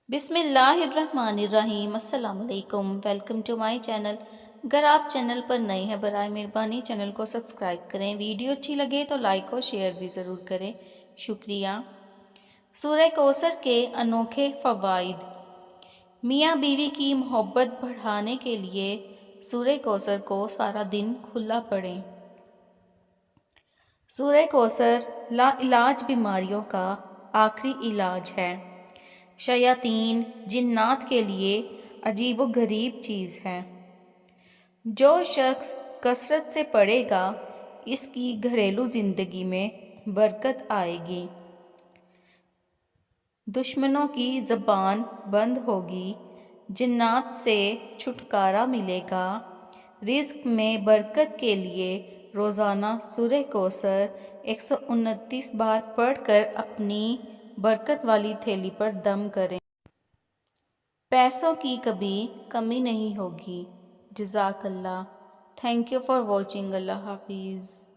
بسم اللہ الرحمن الرحیم۔ السلام علیکم، ویلکم ٹو مائی چینل۔ اگر آپ چینل پر نئے ہیں برائے مہربانی چینل کو سبسکرائب کریں، ویڈیو اچھی لگے تو لائک اور شیئر بھی ضرور کریں، شکریہ۔ سورہ کوثر کے انوکھے فوائد۔ میاں بیوی کی محبت بڑھانے کے لیے سورہ کوثر کو سارا دن کھلا پڑھیں۔ سورہ کوثر لا علاج بیماریوں کا آخری علاج ہے۔ شیاطین جنات کے لیے عجیب و غریب چیز ہے۔ جو شخص کثرت سے پڑھے گا اس کی گھریلو زندگی میں برکت آئے گی، دشمنوں کی زبان بند ہوگی، جنات سے چھٹکارا ملے گا۔ رزق میں برکت کے لیے روزانہ سورہ کوثر 129 بار پڑھ کر اپنی برکت والی تھیلی پر دم کریں۔ پیسوں کی کبھی کمی نہیں ہوگی۔ جزاک اللہ۔ Thank you for watching. اللہ حافظ۔